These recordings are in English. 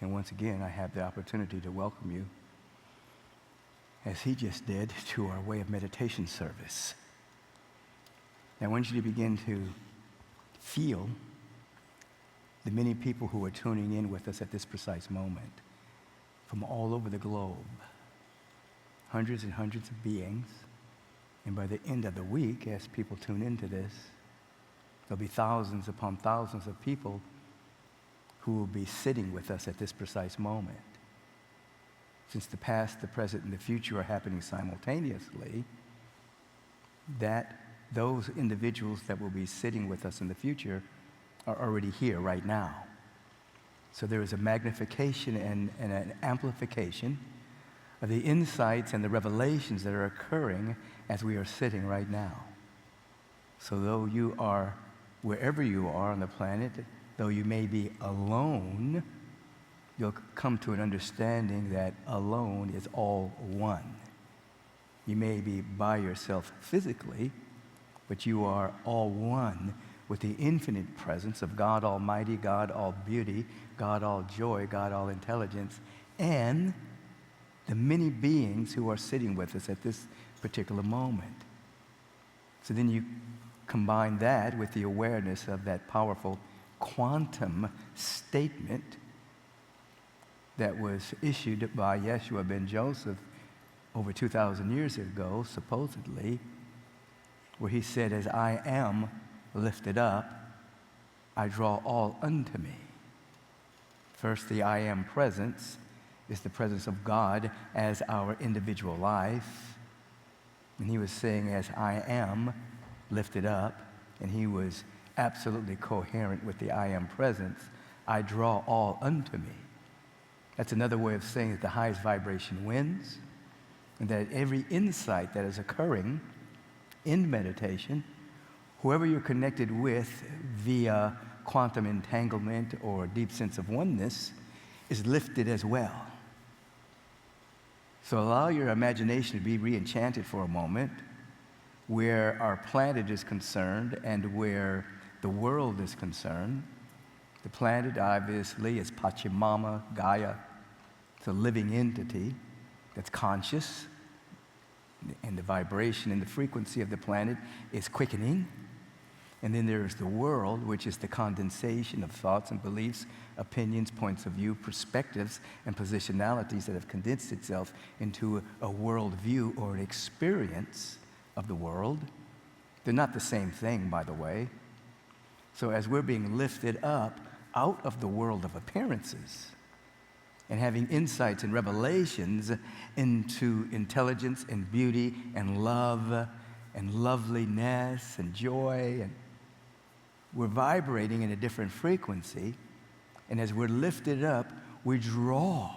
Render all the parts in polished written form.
And once again, I have the opportunity to welcome you, as he just did, to our Way of Meditation service. Now, I want you to begin to feel the many people who are tuning in with us at this precise moment from all over the globe. Hundreds and hundreds of beings. And by the end of the week, as people tune into this, there'll be thousands upon thousands of people who will be sitting with us at this precise moment. Since the past, the present, and the future are happening simultaneously, that those individuals that will be sitting with us in the future are already here right now. So there is a magnification and an amplification of the insights and the revelations that are occurring as we are sitting right now. So though you are, wherever you are on the planet, though you may be alone, you'll come to an understanding that alone is all one. You may be by yourself physically, but you are all one with the infinite presence of God Almighty, God all beauty, God all joy, God all intelligence, and the many beings who are sitting with us at this particular moment. So then you combine that with the awareness of that powerful quantum statement that was issued by Yeshua ben Joseph over 2,000 years ago, supposedly, where he said, "As I am lifted up, I draw all unto me." First, the I am presence is the presence of God as our individual life. And he was saying, "As I am lifted up," and he was absolutely coherent with the I am presence, "I draw all unto me." That's another way of saying that the highest vibration wins, and that every insight that is occurring in meditation, whoever you're connected with via quantum entanglement or a deep sense of oneness, is lifted as well. So allow your imagination to be re-enchanted for a moment where our planet is concerned and where the world is concerned. The planet, obviously, is Pachamama, Gaia. It's a living entity that's conscious, and the vibration and the frequency of the planet is quickening. And then there's the world, which is the condensation of thoughts and beliefs, opinions, points of view, perspectives, and positionalities that have condensed itself into a worldview or an experience of the world. They're not the same thing, by the way. So as we're being lifted up out of the world of appearances and having insights and revelations into intelligence and beauty and love and loveliness and joy, and we're vibrating in a different frequency, and as we're lifted up, we draw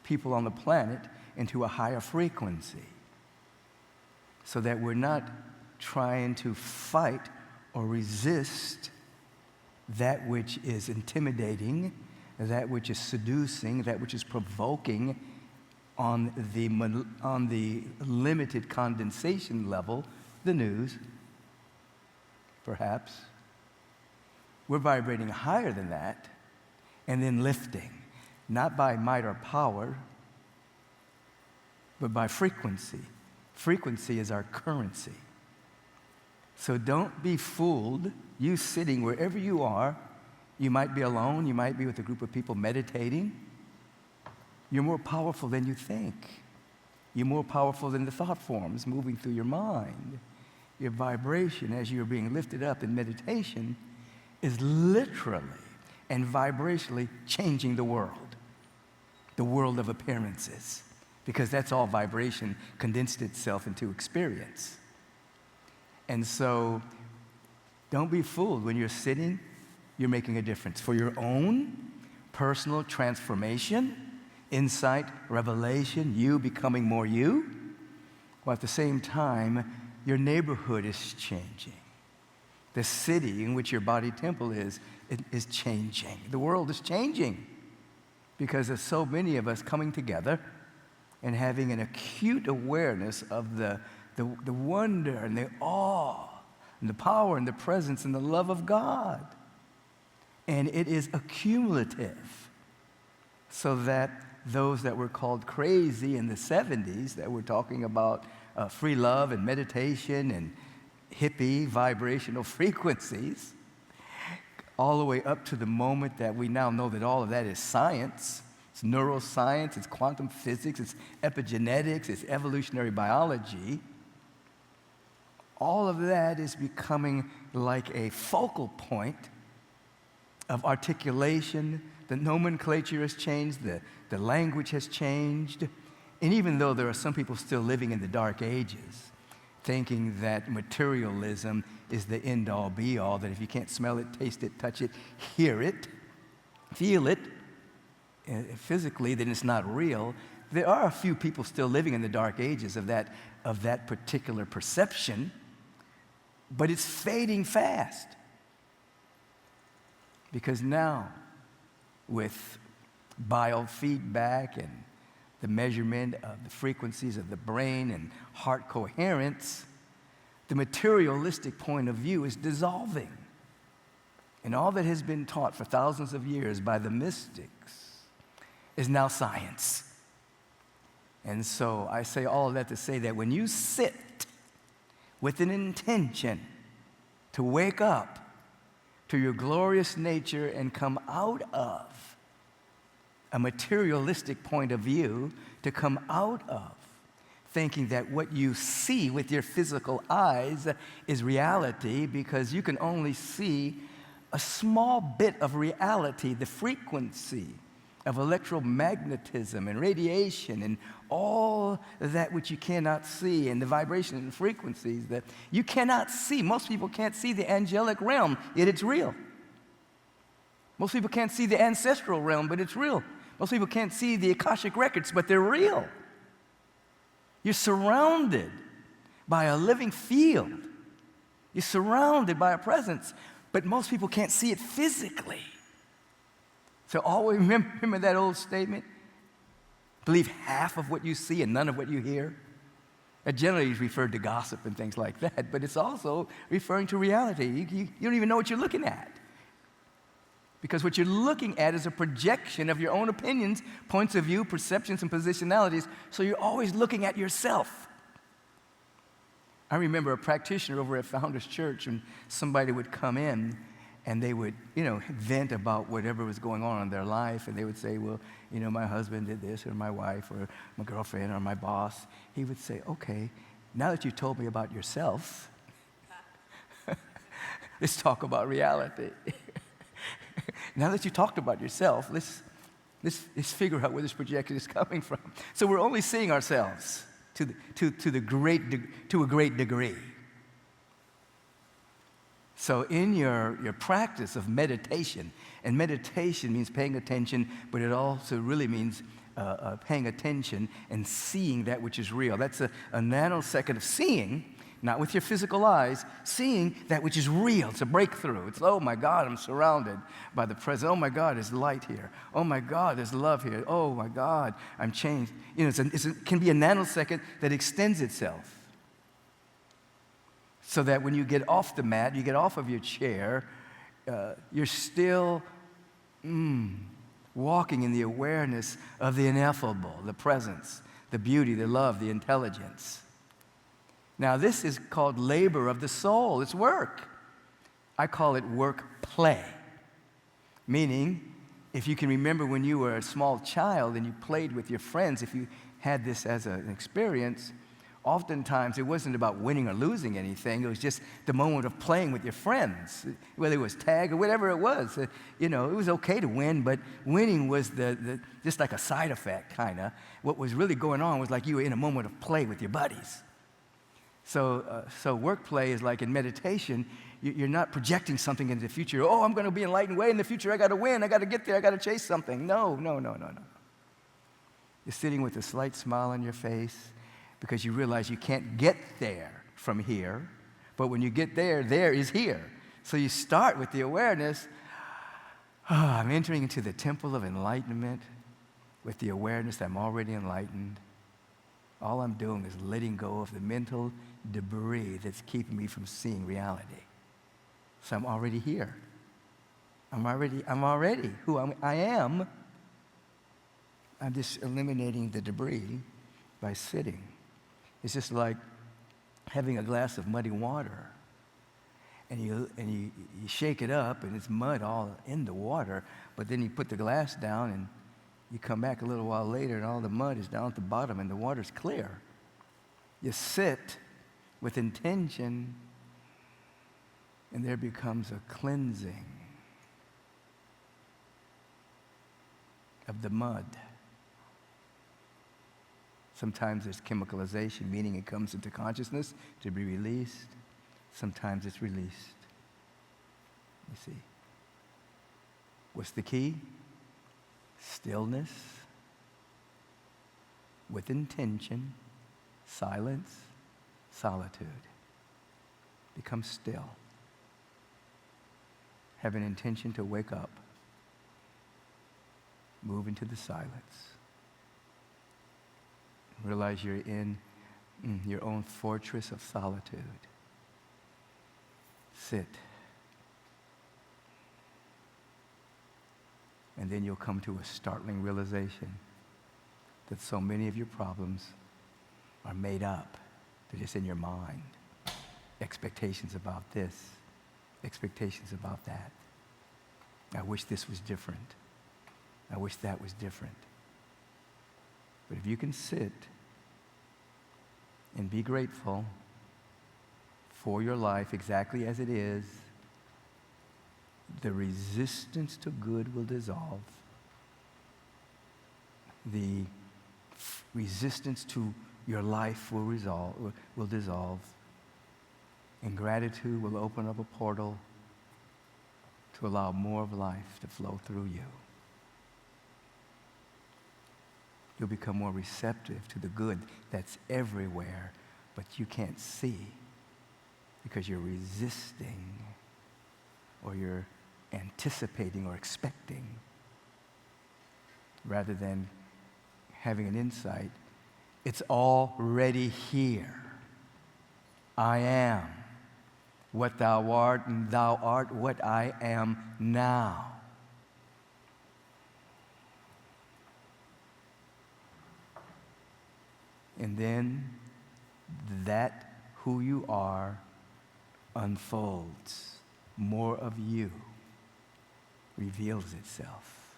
people on the planet into a higher frequency, so that we're not trying to fight or resist that which is intimidating, that which is seducing, that which is provoking on the limited condensation level, the news, perhaps. We're vibrating higher than that and then lifting, not by might or power, but by frequency. Frequency is our currency. So don't be fooled. You sitting wherever you are, you might be alone, you might be with a group of people meditating. You're more powerful than you think. You're more powerful than the thought forms moving through your mind. Your vibration as you're being lifted up in meditation is literally and vibrationally changing the world of appearances, because that's all vibration condensed itself into experience. And so don't be fooled. When you're sitting, you're making a difference for your own personal transformation, insight, revelation, you becoming more you, while at the same time, your neighborhood is changing. The city in which your body temple is changing. The world is changing because there's so many of us coming together and having an acute awareness of the wonder and the awe and the power and the presence and the love of God. And it is accumulative, so that those that were called crazy in the 70s that were talking about free love and meditation and hippie vibrational frequencies, all the way up to the moment that we now know that all of that is science. It's neuroscience, it's quantum physics, it's epigenetics, it's evolutionary biology. All of that is becoming like a focal point of articulation. The nomenclature has changed, the language has changed. And even though there are some people still living in the dark ages, thinking that materialism is the end-all, be-all, that if you can't smell it, taste it, touch it, hear it, feel it, physically, then it's not real. There are a few people still living in the dark ages of that particular perception, but it's fading fast. Because now, with biofeedback and the measurement of the frequencies of the brain and heart coherence, the materialistic point of view is dissolving. And all that has been taught for thousands of years by the mystics is now science. And so I say all of that to say that when you sit with an intention to wake up to your glorious nature and come out of a materialistic point of view, to come out of thinking that what you see with your physical eyes is reality, because you can only see a small bit of reality, the frequency of electromagnetism and radiation and all that which you cannot see, and the vibration and frequencies that you cannot see. Most people can't see the angelic realm, yet it's real. Most people can't see the ancestral realm, but it's real. Most people can't see the Akashic records, but they're real. You're surrounded by a living field. You're surrounded by a presence, but most people can't see it physically. So always remember that old statement, believe half of what you see and none of what you hear. That generally is referred to gossip and things like that, but it's also referring to reality. You don't even know what you're looking at, because what you're looking at is a projection of your own opinions, points of view, perceptions, and positionalities, so you're always looking at yourself. I remember a practitioner over at Founders Church, and somebody would come in and they would, vent about whatever was going on in their life, and they would say, well, my husband did this, or my wife, or my girlfriend, or my boss. He would say, okay, now that you told me about yourself, let's talk about reality. Now that you talked about yourself, let's figure out where this projection is coming from. So we're only seeing ourselves to a great degree. So in your practice of meditation, and meditation means paying attention, but it also really means paying attention and seeing that which is real. That's a nanosecond of seeing, not with your physical eyes, seeing that which is real. It's a breakthrough. It's, oh my God, I'm surrounded by the presence. Oh my God, there's light here. Oh my God, there's love here. Oh my God, I'm changed. It can be a nanosecond that extends itself. So that when you get off the mat, you get off of your chair, you're still walking in the awareness of the ineffable, the presence, the beauty, the love, the intelligence. Now, this is called labor of the soul. It's work. I call it work-play. Meaning, if you can remember when you were a small child and you played with your friends, if you had this as an experience, oftentimes it wasn't about winning or losing anything. It was just the moment of playing with your friends, whether it was tag or whatever it was. It was okay to win, but winning was just like a side effect, kind of. What was really going on was like you were in a moment of play with your buddies. So work play is like in meditation, you're not projecting something into the future. Oh, I'm going to be enlightened way in the future. I got to win. I got to get there. I got to chase something. No. You're sitting with a slight smile on your face because you realize you can't get there from here. But when you get there, there is here. So you start with the awareness, I'm entering into the temple of enlightenment with the awareness that I'm already enlightened. All I'm doing is letting go of the mental debris that's keeping me from seeing reality. So I'm already here. I'm already who I am. I'm just eliminating the debris by sitting. It's just like having a glass of muddy water. And you shake it up, and it's mud all in the water, but then you put the glass down, and you come back a little while later, and all the mud is down at the bottom, and the water's clear. You sit with intention, and there becomes a cleansing of the mud. Sometimes there's chemicalization, meaning it comes into consciousness to be released. Sometimes it's released. You see. What's the key? Stillness with intention, silence, solitude. Become still. Have an intention to wake up. Move into the silence. Realize you're in your own fortress of solitude. Sit. And then you'll come to a startling realization that so many of your problems are made up. They're just in your mind. Expectations about this, expectations about that. I wish this was different. I wish that was different. But if you can sit and be grateful for your life exactly as it is, the resistance to good will dissolve. The resistance to your life will dissolve. And gratitude will open up a portal to allow more of life to flow through you. You'll become more receptive to the good that's everywhere, but you can't see because you're resisting or you're anticipating or expecting rather than having an insight. It's already here. I am what thou art, and thou art what I am now. And then that who you are unfolds. More of you reveals itself.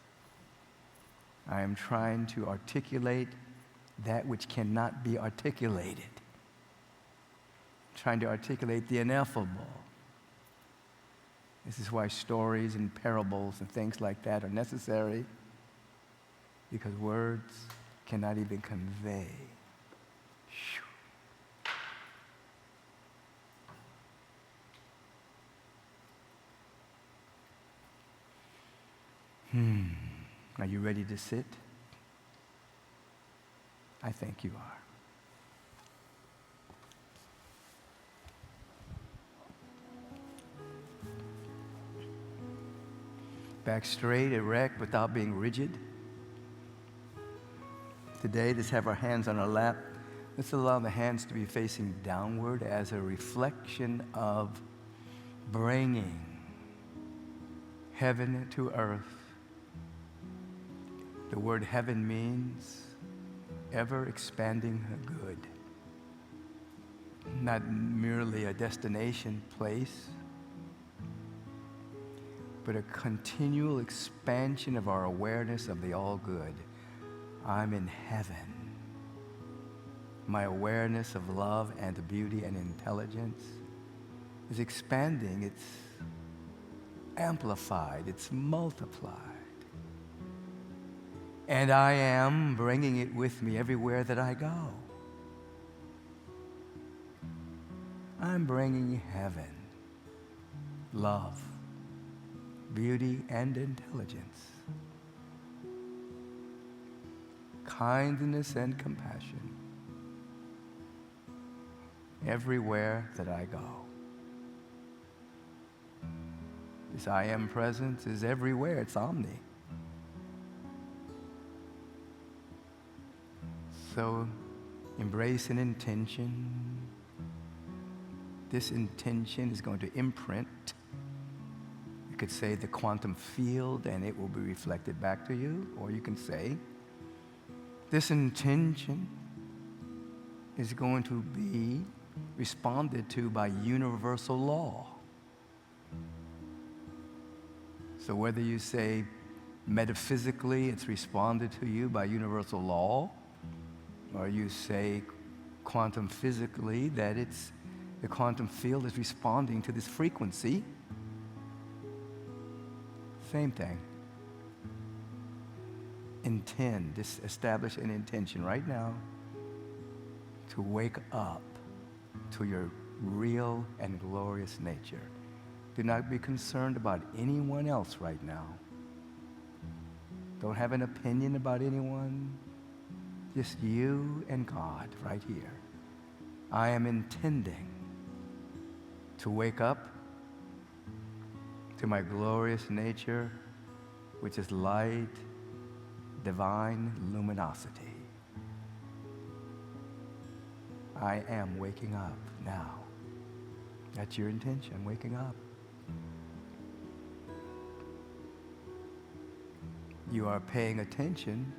I am trying to articulate that which cannot be articulated. Trying to articulate the ineffable. This is why stories and parables and things like that are necessary, because words cannot even convey. Are you ready to sit? I think you are. Back straight, erect, without being rigid. Today, let's have our hands on our lap. Let's allow the hands to be facing downward as a reflection of bringing heaven to earth. The word heaven means ever expanding good. Not merely a destination place, but a continual expansion of our awareness of the all good. I'm in heaven. My awareness of love and beauty and intelligence is expanding. It's amplified. It's multiplied. And I am bringing it with me everywhere that I go. I'm bringing heaven, love, beauty, and intelligence, kindness and compassion everywhere that I go. This I am presence is everywhere. It's omni. So embrace an intention. This intention is going to imprint You could say the quantum field and it will be reflected back to you. Or you can say, this intention is going to be responded to by universal law. So whether you say metaphysically it's responded to you by universal law, or you say quantum physically that the quantum field is responding to this frequency, same thing. Intend, just establish an intention right now to wake up to your real and glorious nature. Do not be concerned about anyone else right now. Don't have an opinion about anyone. Just you and God right here. I am intending to wake up to my glorious nature, which is light, divine luminosity. I am waking up now. That's your intention, waking up. You are paying attention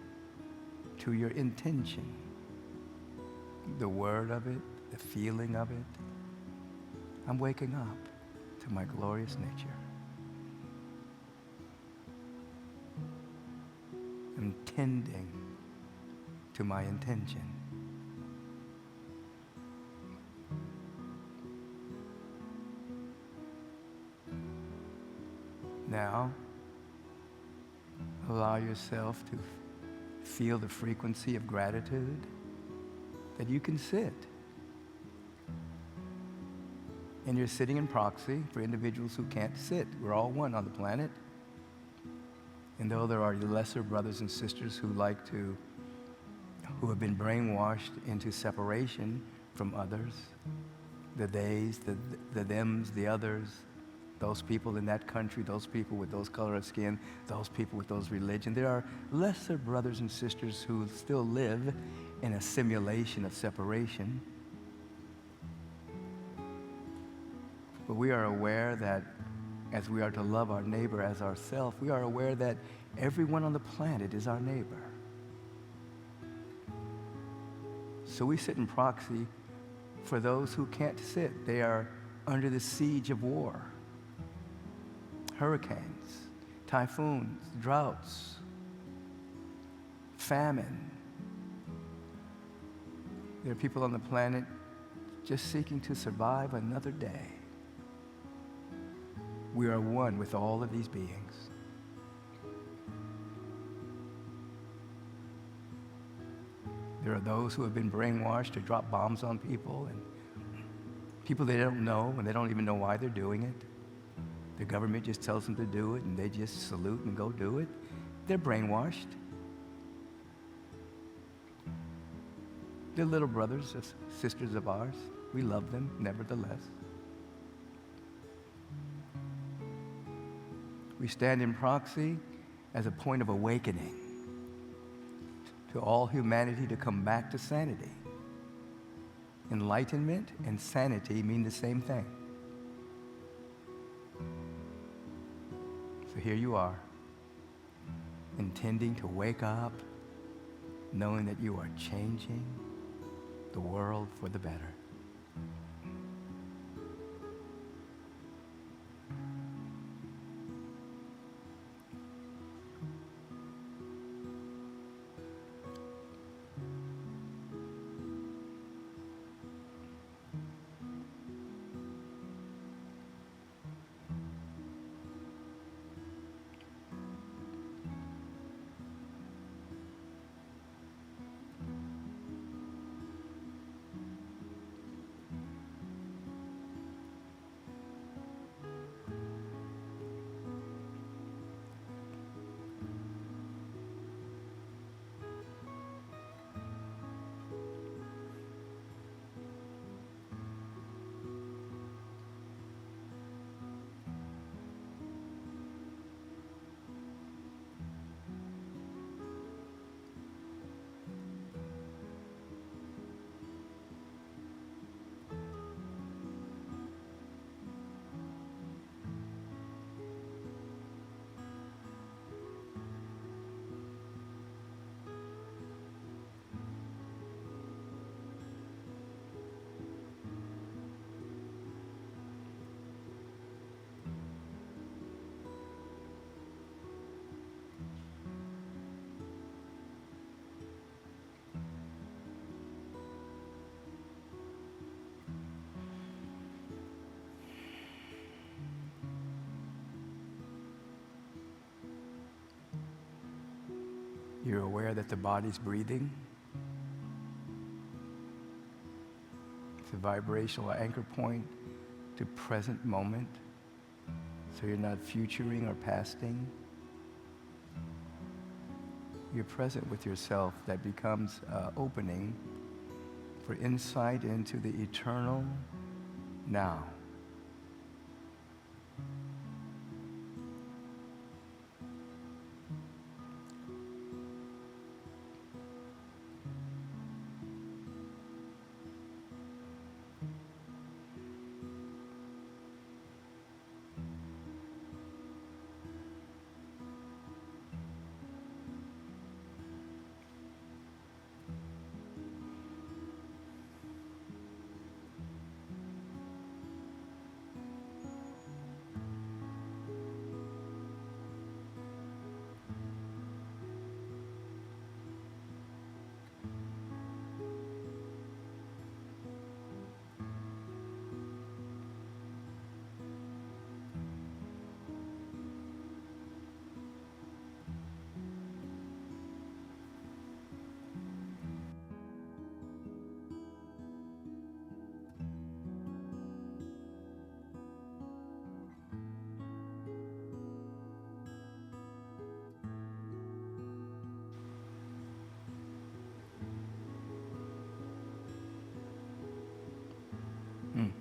to your intention, the word of it, the feeling of it. I'm waking up to my glorious nature. I'm tending to my intention. Now, allow yourself to feel the frequency of gratitude that you can sit. And you're sitting in proxy for individuals who can't sit. We're all one on the planet. And though there are lesser brothers and sisters who have been brainwashed into separation from others, the theys, the thems, the others, those people in that country, those people with those color of skin, those people with those religion. There are lesser brothers and sisters who still live in a simulation of separation. But we are aware that as we are to love our neighbor as ourselves, we are aware that everyone on the planet is our neighbor. So we sit in proxy for those who can't sit. They are under the siege of war. Hurricanes, typhoons, droughts, famine. There are people on the planet just seeking to survive another day. We are one with all of these beings. There are those who have been brainwashed to drop bombs on people, and people they don't know, and they don't even know why they're doing it. The government just tells them to do it, and they just salute and go do it. They're brainwashed. They're little brothers, sisters of ours. We love them, nevertheless. We stand in proxy as a point of awakening to all humanity to come back to sanity. Enlightenment and sanity mean the same thing. So here you are, intending to wake up, knowing that you are changing the world for the better. You're aware that the body's breathing. It's a vibrational anchor point to present moment, so you're not futuring or pasting. You're present with yourself. That becomes an opening for insight into the eternal now. Mm.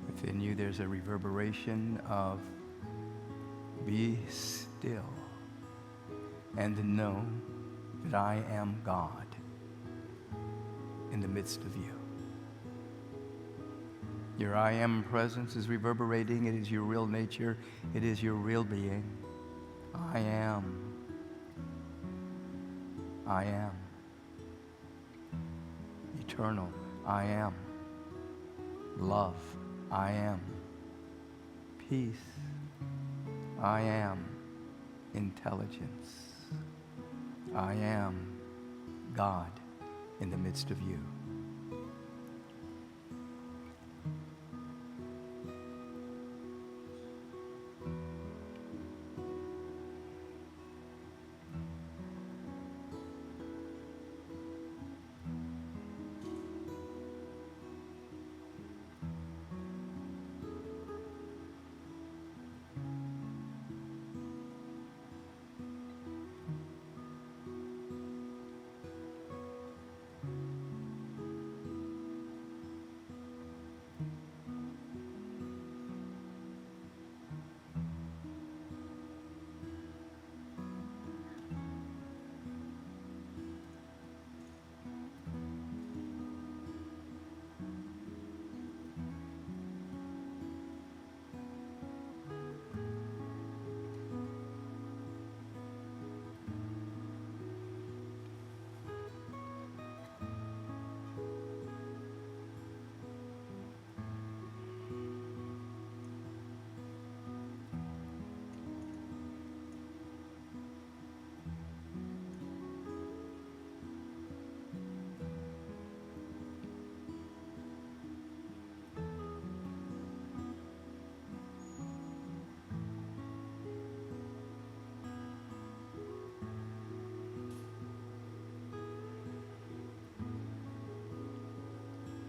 Within you, there's a reverberation of be still and know that I am God in the midst of you. Your I am presence is reverberating. It is your real nature. It is your real being. I am. I am. Eternal. I am. Love. I am. Peace. I am. Intelligence. I am God in the midst of you.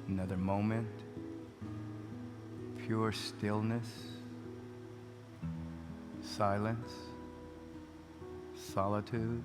Another moment, pure stillness, silence, solitude.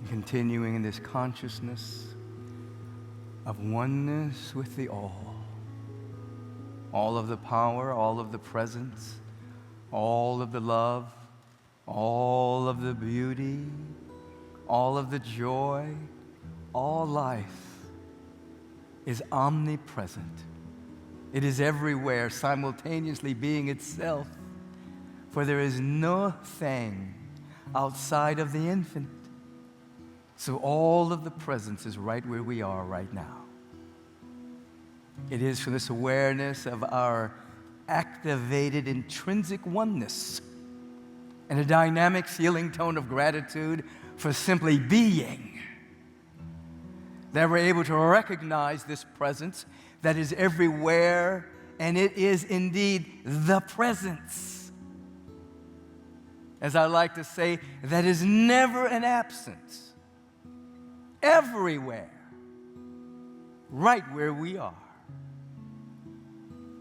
Continuing in this consciousness of oneness with the all of the power, all of the presence, all of the love, all of the beauty, all of the joy, all life is omnipresent. It is everywhere, simultaneously being itself, for there is nothing outside of the infinite. So all of the presence is right where we are right now. It is for this awareness of our activated intrinsic oneness and a dynamic feeling tone of gratitude for simply being that we're able to recognize this presence that is everywhere, and it is indeed the presence. As I like to say, that is never an absence. Everywhere, right where we are.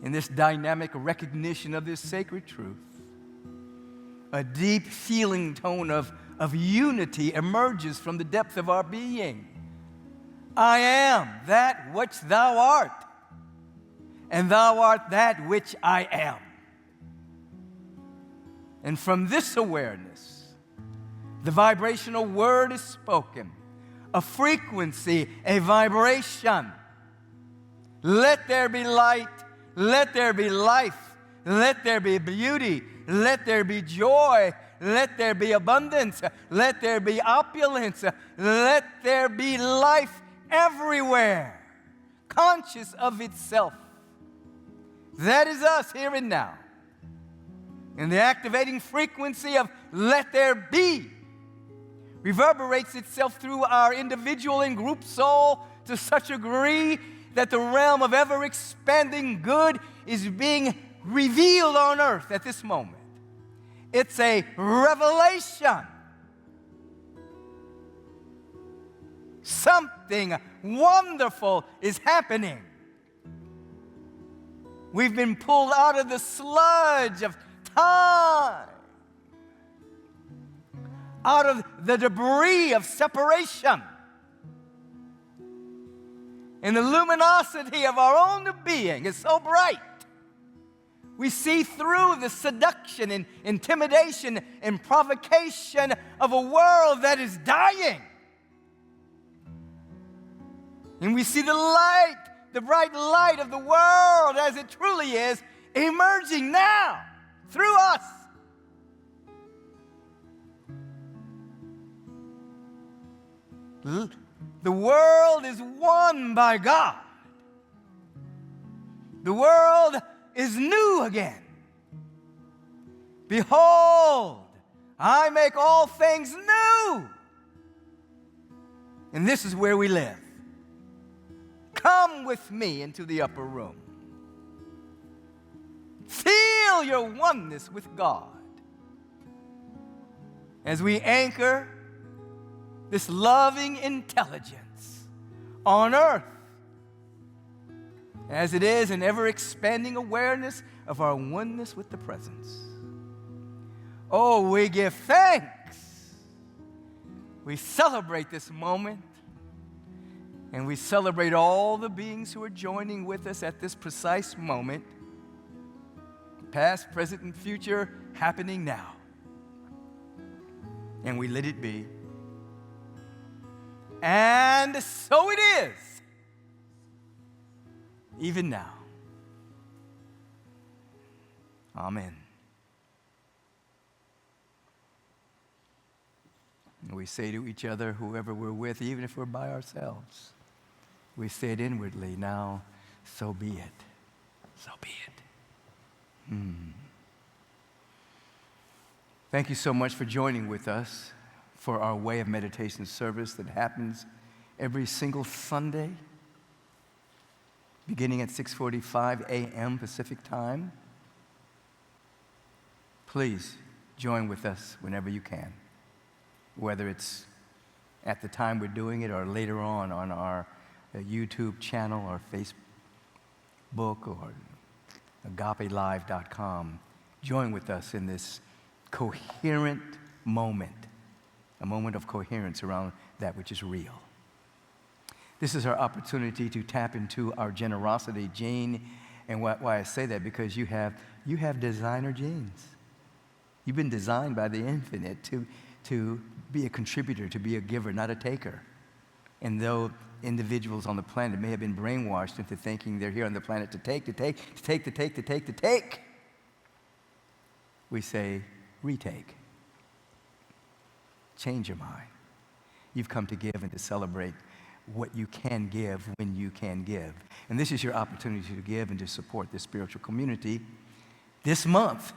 In this dynamic recognition of this sacred truth, a deep feeling tone of unity emerges from the depth of our being. I am that which thou art, and thou art that which I am. And from this awareness, the vibrational word is spoken. A frequency, a vibration. Let there be light, let there be life, let there be beauty, let there be joy, let there be abundance, let there be opulence, let there be life everywhere, conscious of itself. That is us here and now. And the activating frequency of let there be reverberates itself through our individual and group soul to such a degree that the realm of ever-expanding good is being revealed on earth at this moment. It's a revelation. Something wonderful is happening. We've been pulled out of the sludge of time, out of the debris of separation. And the luminosity of our own being is so bright. We see through the seduction and intimidation and provocation of a world that is dying. And we see the light, the bright light of the world as it truly is, emerging now through us. The world is won by God. The world is new again. Behold, I make all things new. And this is where we live. Come with me into the upper room. Feel your oneness with God as we anchor this loving intelligence on earth, as it is an ever-expanding awareness of our oneness with the presence. Oh, we give thanks. We celebrate this moment, and we celebrate all the beings who are joining with us at this precise moment, past, present, and future, happening now. And we let it be. And so it is, even now. Amen. And we say to each other, whoever we're with, even if we're by ourselves, we say it inwardly, now, so be it. So be it. Thank you so much for joining with us for our Way of Meditation service that happens every single Sunday, beginning at 6:45 a.m. Pacific time. Please join with us whenever you can, whether it's at the time we're doing it or later on our YouTube channel or Facebook or agapelive.com. Join with us in this coherent moment, a moment of coherence around that which is real. This is our opportunity to tap into our generosity gene. And why I say that, because you have designer genes. You've been designed by the infinite to be a contributor, to be a giver, not a taker. And though individuals on the planet may have been brainwashed into thinking they're here on the planet to take, we say, retake. Change your mind. You've come to give and to celebrate what you can give when you can give. And this is your opportunity to give and to support this spiritual community this month,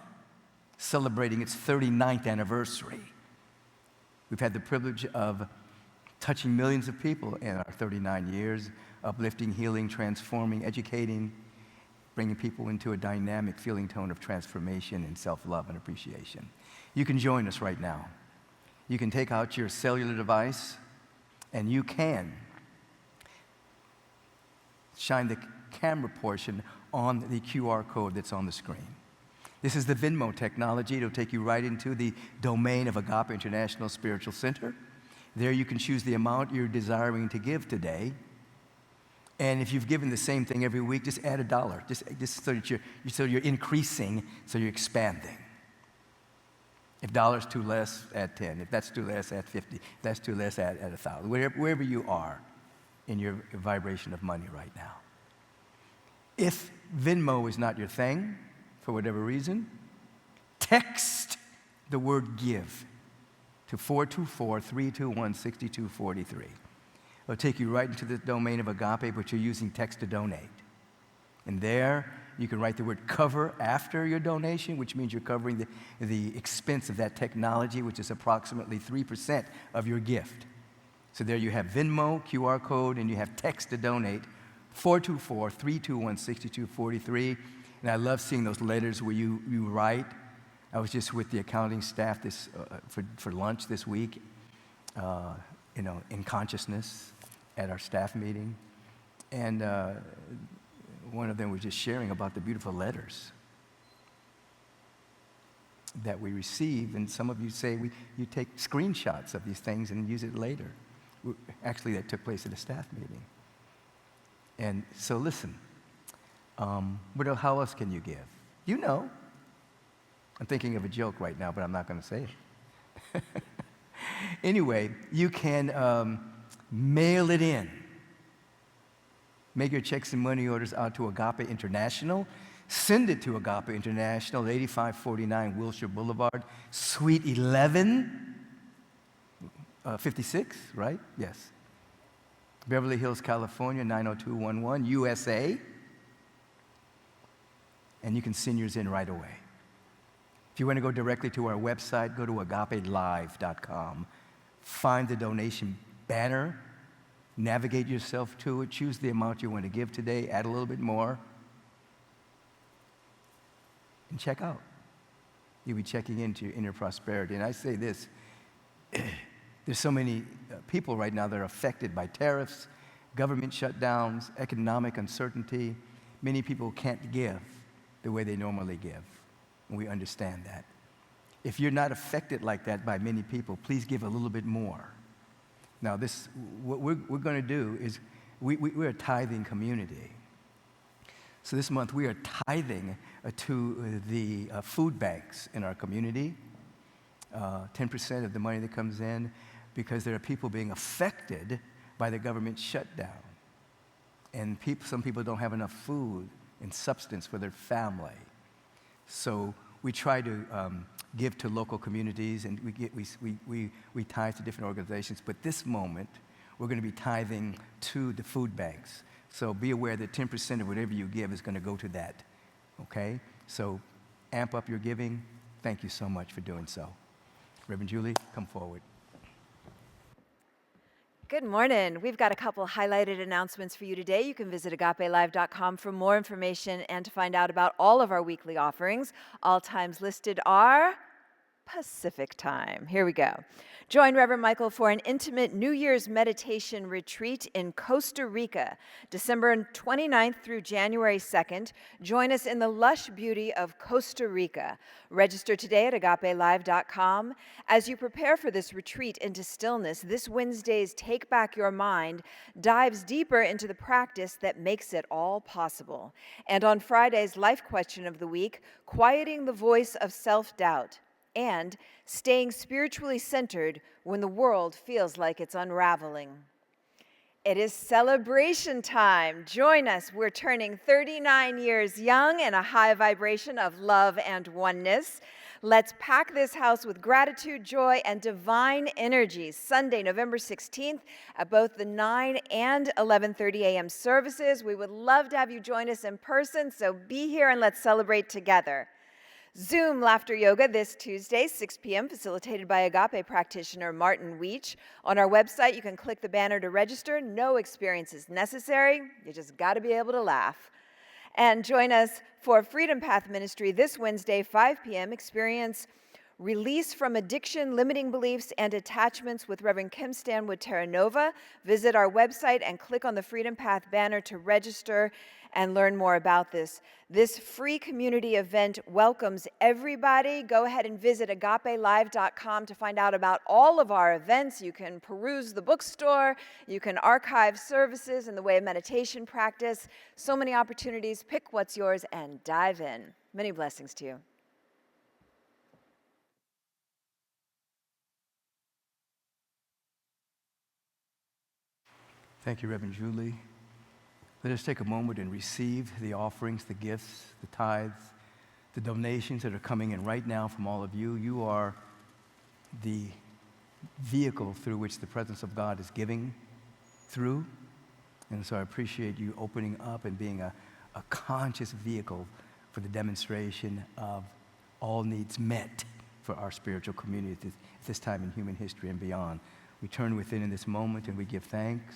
celebrating its 39th anniversary. We've had the privilege of touching millions of people in our 39 years, uplifting, healing, transforming, educating, bringing people into a dynamic feeling tone of transformation and self-love and appreciation. You can join us right now. You can take out your cellular device and you can shine the camera portion on the QR code that's on the screen. This is the Venmo technology. It'll take you right into the domain of Agape International Spiritual Center. There you can choose the amount you're desiring to give today. And if you've given the same thing every week, just add $1. Just so that you're increasing, so you're expanding. If $1's too less, add 10. If that's too less, add 50. If that's too less, add 1,000. Wherever you are in your vibration of money right now. If Venmo is not your thing, for whatever reason, text the word give to 424-321-6243. It'll take you right into the domain of Agape, but you're using text to donate. And there, you can write the word cover after your donation, which means you're covering the expense of that technology, which is approximately 3% of your gift. So there you have Venmo, QR code, and you have text to donate, 424-321-6243. And I love seeing those letters where you write. I was just with the accounting staff for lunch this week, in consciousness at our staff meeting. And one of them was just sharing about the beautiful letters that we receive. And some of you say you take screenshots of these things and use it later. Actually, that took place at a staff meeting. And so listen, how else can you give? You know. I'm thinking of a joke right now, but I'm not going to say it. Anyway, you can mail it in. Make your checks and money orders out to Agape International. Send it to Agape International, 8549 Wilshire Boulevard, Suite 1156, right? Yes. Beverly Hills, California, 90211, USA. and you can send yours in right away. If you want to go directly to our website, go to agapelive.com. Find the donation banner, navigate yourself to it, choose the amount you want to give today, add a little bit more, and check out. You'll be checking into your inner prosperity. And I say this, there's so many people right now that are affected by tariffs, government shutdowns, economic uncertainty. Many people can't give the way they normally give, and we understand that. If you're not affected like that by many people, please give a little bit more. Now, what we're going to do is we're a tithing community. So this month we are tithing to the food banks in our community, 10% of the money that comes in, because there are people being affected by the government shutdown. And some people don't have enough food and substance for their family. So we try to give to local communities, and we tithe to different organizations. But this moment, we're going to be tithing to the food banks. So be aware that 10% of whatever you give is going to go to that, okay? So amp up your giving. Thank you so much for doing so. Reverend Julie, come forward. Good morning. We've got a couple highlighted announcements for you today. You can visit agapelive.com for more information and to find out about all of our weekly offerings. All times listed are Pacific time. Here we go. Join Reverend Michael for an intimate New Year's meditation retreat in Costa Rica, December 29th through January 2nd. Join us in the lush beauty of Costa Rica. Register today at agapelive.com. As you prepare for this retreat into stillness, this Wednesday's Take Back Your Mind dives deeper into the practice that makes it all possible. And on Friday's Life Question of the Week, quieting the voice of self-doubt, and staying spiritually centered when the world feels like it's unraveling. It is celebration time. Join us. We're turning 39 years young in a high vibration of love and oneness. Let's pack this house with gratitude, joy, and divine energy. Sunday, November 16th, at both the 9 and 11:30 a.m. services. We would love to have you join us in person, so be here and let's celebrate together. Zoom Laughter Yoga this Tuesday, 6 p.m., facilitated by Agape practitioner Martin Weech. On our website, you can click the banner to register. No experience is necessary. You just got to be able to laugh. And join us for Freedom Path Ministry this Wednesday, 5 p.m. Experience Release from Addiction, Limiting Beliefs, and Attachments with Reverend Kim Stanwood Terranova. Visit our website and click on the Freedom Path banner to register and learn more about this. This free community event welcomes everybody. Go ahead and visit agapelive.com to find out about all of our events. You can peruse the bookstore. You can archive services in the way of meditation practice. So many opportunities. Pick what's yours and dive in. Many blessings to you. Thank you, Reverend Julie. Let us take a moment and receive the offerings, the gifts, the tithes, the donations that are coming in right now from all of you. You are the vehicle through which the presence of God is giving through. And so I appreciate you opening up and being a conscious vehicle for the demonstration of all needs met for our spiritual community at this time in human history and beyond. We turn within in this moment and we give thanks.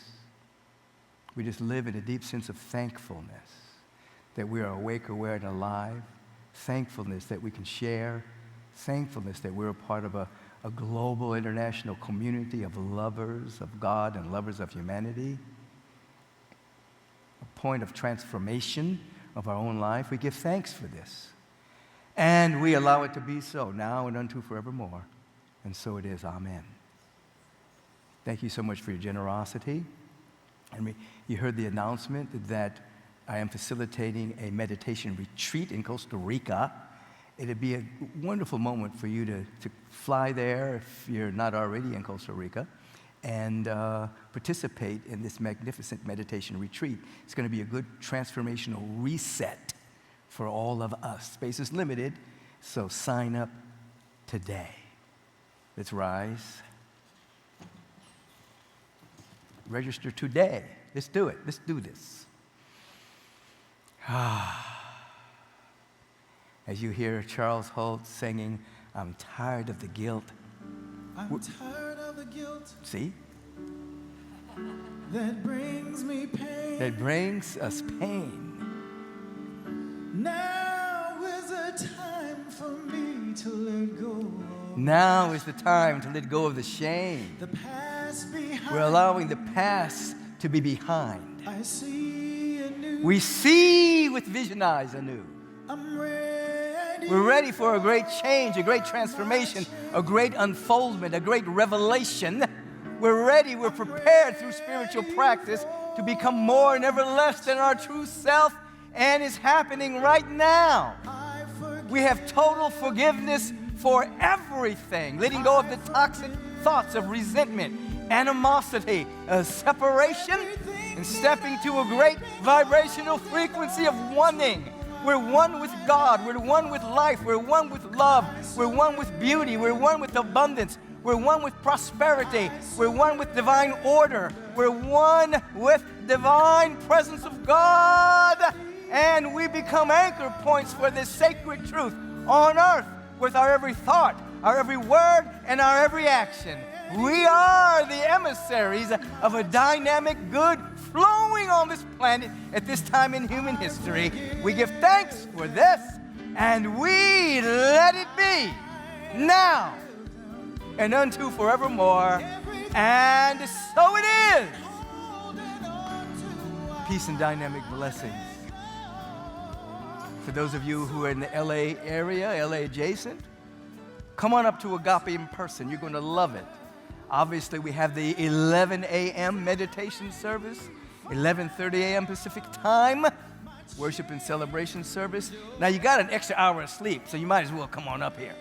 We just live in a deep sense of thankfulness that we are awake, aware, and alive. Thankfulness that we can share. Thankfulness that we're a part of a global international community of lovers of God and lovers of humanity. A point of transformation of our own life. We give thanks for this. And we allow it to be so now and unto forevermore. And so it is. Amen. Thank you so much for your generosity. And you heard the announcement that I am facilitating a meditation retreat in Costa Rica. It'd be a wonderful moment for you to fly there if you're not already in Costa Rica and participate in this magnificent meditation retreat. It's going to be a good transformational reset for all of us. Space is limited, so sign up today. Let's rise. Register today. Let's do it. Let's do this. As you hear Charles Holt singing, I'm tired of the guilt. I'm tired of the guilt See? that brings me pain. That brings us pain. Now is the time for me to let go. Now is the time to let go of the shame. The past behind. We're allowing the past to be behind. I see anew. We see with vision eyes anew. I'm ready. We're ready for a great change, a great transformation, a great unfoldment, a great revelation. We're ready, we're prepared through spiritual practice to become more and ever less than our true self, and it's happening right now. We have total forgiveness for everything, letting go of the toxic thoughts of resentment, animosity, separation, and stepping to a great vibrational frequency of oneing. We're one with God. We're one with life. We're one with love. We're one with beauty. We're one with abundance. We're one with prosperity. We're one with divine order. We're one with divine presence of God. And we become anchor points for this sacred truth on earth with our every thought, our every word, and our every action. We are the emissaries of a dynamic good flowing on this planet at this time in human history. We give thanks for this, and we let it be now and unto forevermore. And so it is. Peace and dynamic blessings. For those of you who are in the LA area, LA adjacent, come on up to Agape in person. You're going to love it. Obviously, we have the 11 a.m. meditation service, 11:30 a.m. Pacific time, worship and celebration service. Now, you got an extra hour of sleep, so you might as well come on up here.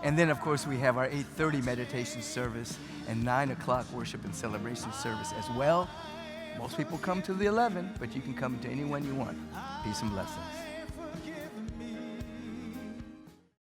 And then, of course, we have our 8:30 meditation service and 9 o'clock worship and celebration service as well. Most people come to the 11, but you can come to any one you want. Peace and blessings.